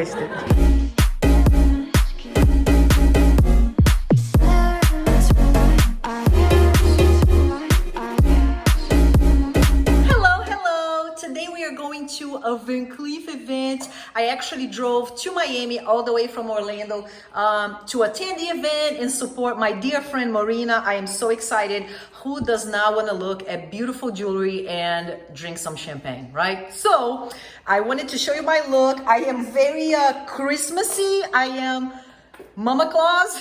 taste it. To a Van Cleef event. I actually drove to Miami all the way from Orlando to attend the event and support my dear friend Marina. I am so excited. Who does not want to look at beautiful jewelry and drink some champagne, right? So I wanted to show you my look. I am very Christmassy. I am Mama Claus.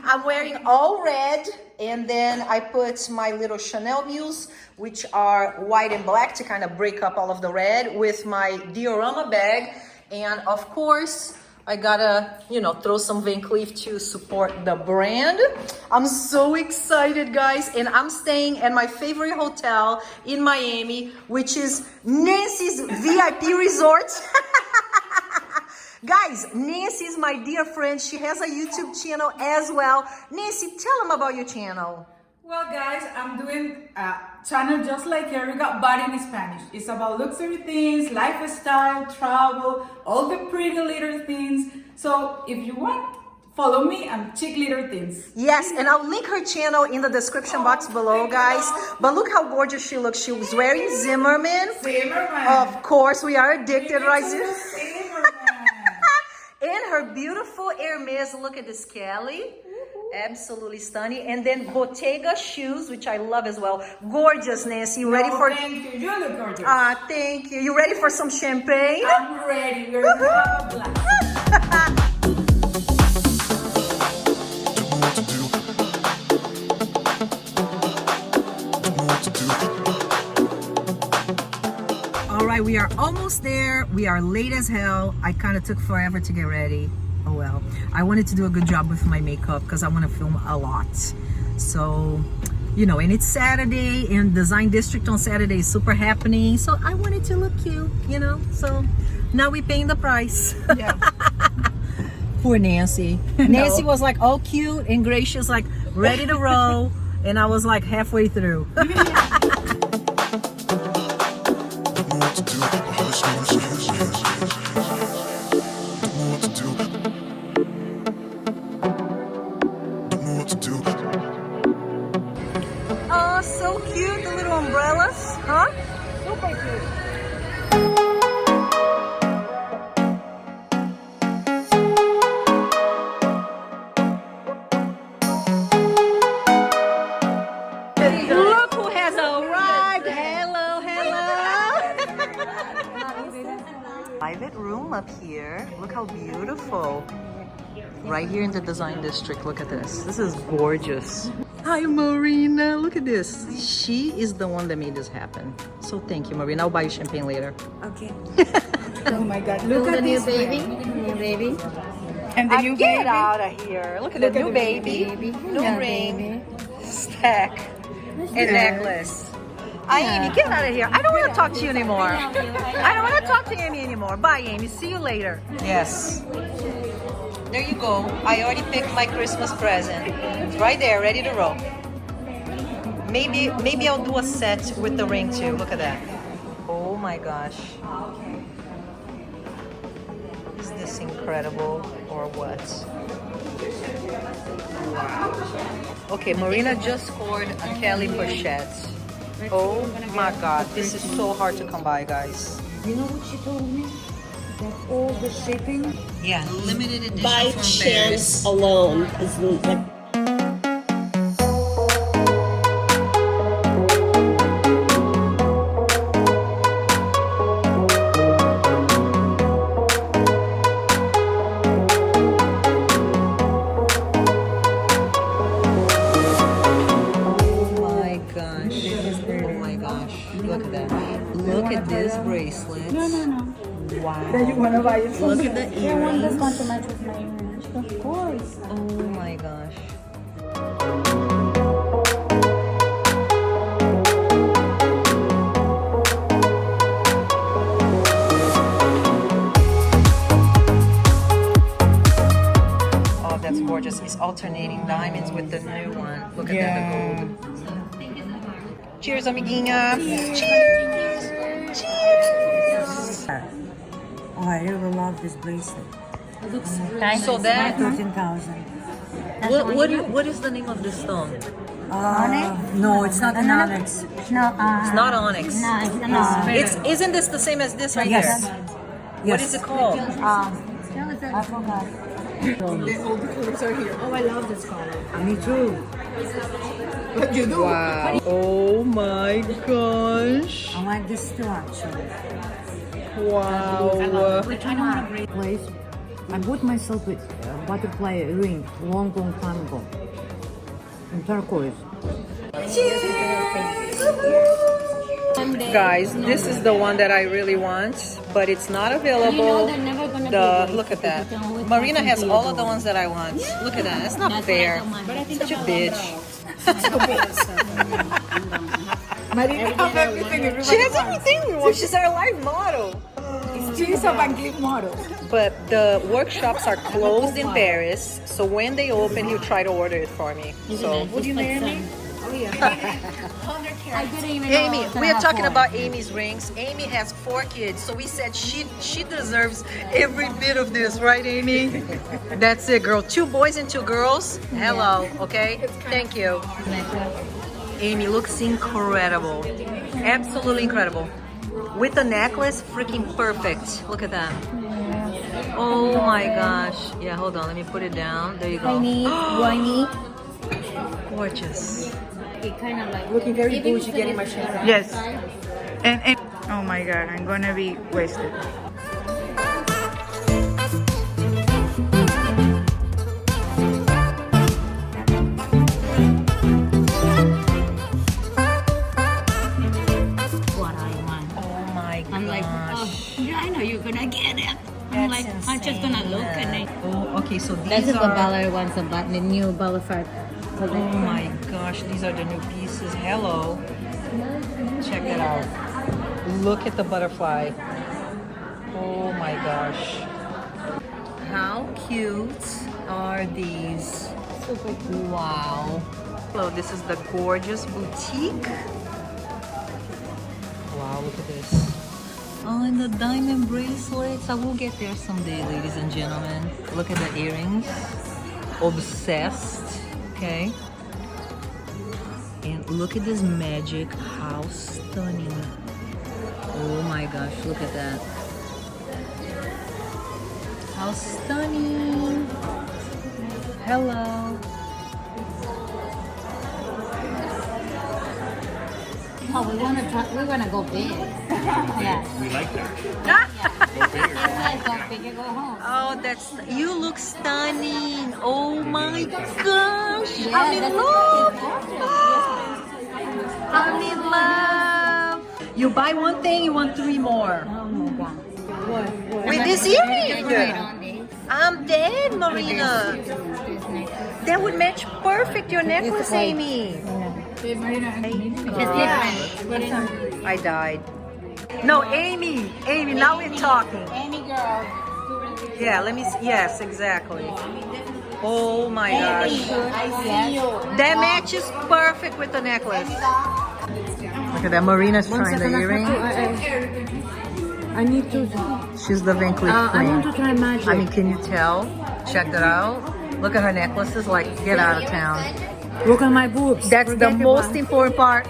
I'm wearing all red, and then I put my little Chanel mules, which are white and black, to kind of break up all of the red, with my diorama bag. And of course, I gotta, you know, throw some Van Cleef to support the brand. I'm so excited, guys. And I'm staying at my favorite hotel in Miami, which is Nancy's VIP Resort. Guys, Nancy is my dear friend. She has a YouTube channel as well. Nancy, tell them about your channel. Well, guys, I'm doing a channel just like Erica, but in Spanish. It's about luxury things, lifestyle, travel, all the pretty little things. So if you want, follow me and check little things. Yes, and I'll link her channel in the description box below, guys. But look how gorgeous she looks. She was wearing Zimmerman. Zimmerman. Of course, we are addicted, right? Zimmerman. And her beautiful Hermes. Look at this, Kelly. Absolutely stunning. And then Bottega shoes, which I love as well. Gorgeous, Nancy. You ready for? Thank you. You look gorgeous. Thank you. You ready for some champagne? I'm ready. We're gonna have a blast. All right, we are almost there. We are late as hell. I kind of took forever to get ready. Oh well, I wanted to do a good job with my makeup because I want to film a lot. So, you know, and it's Saturday, and Design District on Saturday is super happening. So I wanted to look cute, you know. So now we're paying the price. Yeah. Poor Nancy. Nancy was like all cute and gracious, like ready to roll, and I was like halfway through. Oh, so cute, the little umbrellas, huh? Super cute. Look who has arrived. Hello, hello. Private room up here. Look how beautiful. Right here in the Design District. Look at this. This is gorgeous. Hi, Marina. Look at this. She is the one that made this happen. So thank you, Marina. I'll buy you champagne later. Okay. Oh my God! Look at the new this baby, red. new baby. And the new Get baby. out of here. Look at the new baby. New Yeah, ring. Stack. And necklace. Amy, get out of here. I don't want to talk to you anymore. I don't want to talk to Amy anymore. Bye, Amy. See you later. Yes. There you go. I already picked my Christmas present. It's right there, ready to roll. Maybe I'll do a set with the ring too. Look at that. Oh my gosh. Is this incredible or what? Wow. Okay, Marina just scored a Kelly pochette. Oh my God, this is so hard to come by, guys. You know what she told me? That all the shipping Yeah, limited edition by from chance Paris. alone is like. Look at that. Look at this bracelet. No. Wow. Then you wanna buy it? Look at the earrings. That's going to match with my earrings. Of course. Oh my gosh. Oh, that's gorgeous. It's alternating diamonds with the new one. Look at that, the gold. Cheers, amiguinha. Cheers. Cheers. Oh, I really love this bracelet. It looks So that, 13,000. what is the name of this stone? No, it's not an onyx. no, It's not onyx. no, it's not. Isn't this the same as this right Yes. here? Yes. What is it called? I forgot. All the colors are here. Oh, I love this color. Me too. What you do? Wow. Oh my gosh. I like this too, actually. Wow. Which one want to break? Place. I bought myself a butterfly ring long time ago. In turquoise. Guys, this is the one that I really want, but it's not available. they're never gonna be Look at that. They always Marina have has to be all of the ones that I want. Look at that. It's not That's fair. what I Such a bitch. Marina have everything. Everybody She has wants. everything. Well, she's our life model. She's a Van Cleef model. But the workshops are closed in Paris, so when they open, he'll try to order it for me. So, would you marry me? I didn't even know Amy, I was gonna we are have talking four. about Amy's rings. Amy has 4 kids, so we said she deserves every bit of this, right, Amy? That's it, girl. 2 boys and 2 girls. Hello, okay? Thank you. Amy looks incredible. Absolutely incredible. With the necklace, freaking perfect. Look at that. Oh my gosh. Yeah, hold on. Let me put it down. There you go. Whiny. Gorgeous. It kind of like Looking very even bougie if getting it my is shit on Yes. the side, And oh my god, I'm gonna be wasted. what I want. Oh my gosh. I'm like, oh, yeah, I know you're gonna get it. I'm like, I'm just gonna look at it. Oh, okay, so This these is the are... Ballard ones, the new Ballard. Oh my gosh, these are the new pieces. Hello. Check that out. Look at the butterfly. Oh my gosh. How cute are these? Wow. So this is the gorgeous boutique. Wow, look at this. Oh, and the diamond bracelets. I will get there someday, ladies and gentlemen. Look at the earrings. Obsessed. Okay. And look at this magic. How stunning. Oh my gosh, look at that. How stunning. Hello. Oh, we're gonna go big. Yeah. We like that. Go big and go home. Oh, you look stunning. Oh my gosh. Yeah, I'm in that's love. what I'm in love. You buy one thing, you want 3 more. Oh my god. With this earring. I'm dead, Marina. That would match perfect your necklace, Amy. I died. No, Amy. Amy, now we're talking. Amy girl. Yeah, let me see. Yes, exactly. Oh my gosh. I see you. That matches perfect with the necklace. Look at that. Marina's trying the earring. I need to. She's the Van Cleef I queen. want to try magic. I mean, can you tell? Check that out. Look at her necklaces. Like, get out of town. Look at my boobs. That's Forget the about most it. important part.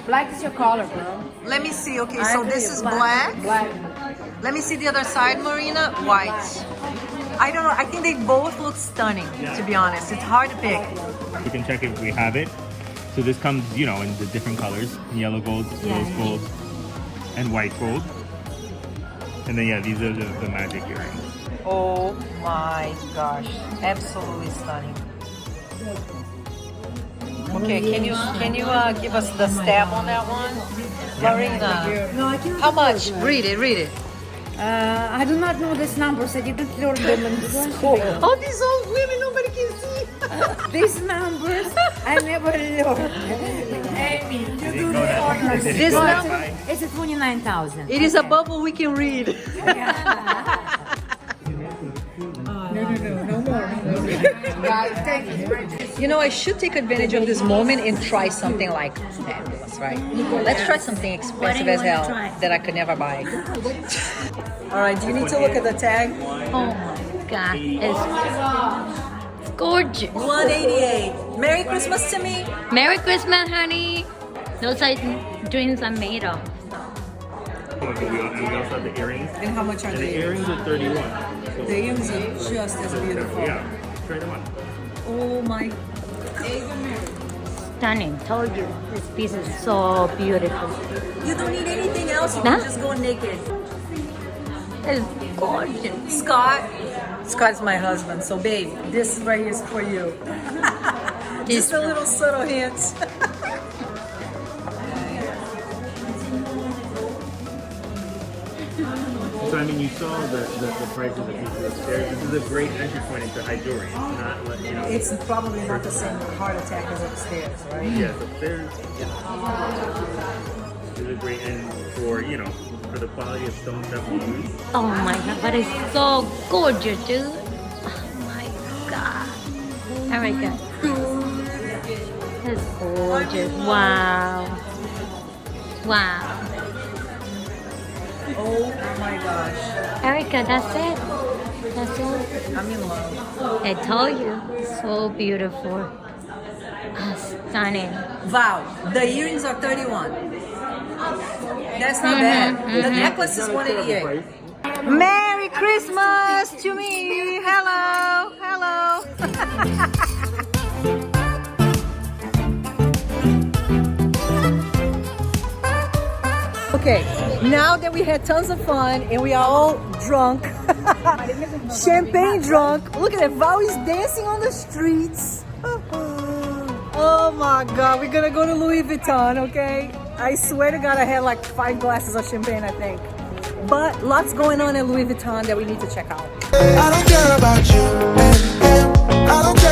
Black is your color, bro. Let me see. Okay, so this is black. Black. Let me see the other side, Marina. White. I don't know. I think they both look stunning, to be honest. It's hard to pick. We can check if we have it. So this comes, you know, in the different colors: yellow gold, rose gold, and white gold. And then yeah, these are the magic earrings. Oh my gosh, absolutely stunning. Okay, can you give us the stamp on that one, Marina? No, I can't. How much? Read it. I do not know these numbers. I didn't learn them in school. Oh, these old women, nobody can see. These numbers, I never learned. Amy, you do the honors. This number, It's a 29,000. it is a bubble we can read. No more. You know, I should take advantage of this moment and try something like fabulous, right? Let's try something expensive as hell that I could never buy. All right, do you need to look at the tag? Oh my God, it's gorgeous. $188. Merry Christmas to me. Merry Christmas, honey. Those are dreams are made of. And we also have the earrings. And how much are And the they? earrings are 31. So, The earrings are just as beautiful. yeah, try them on. Oh my. Stunning. Told you, this piece is so beautiful. You don't need anything else. You Nah. can just go naked. It's gorgeous. Scott's my husband. So babe, this right here is for you. Just a little subtle hint. So I mean, you saw the prices of these upstairs. This is a great entry point into high jewelry. It's not like, you know. It's probably not the same heart attack as upstairs, right? Yes, upstairs. This is a great end for, you know, for the quality of stones that we use. Oh my God, but it's so gorgeous, dude. Oh my God. Erica. It's gorgeous. Wow. Wow. Oh my gosh. Erica, that's it. That's it. I'm in love. I told you. So beautiful. Stunning. Wow. The earrings are 31. That's not bad. The necklace is 188. Merry Christmas to me. Hello. Hello. Okay, now that we had tons of fun and we are all drunk, champagne drunk. Look at that, Val is dancing on the streets. Oh my God, we're gonna go to Louis Vuitton, okay? I swear to God, I had like 5 glasses of champagne, I think. But lots going on at Louis Vuitton that we need to check out. I don't care about you. I don't care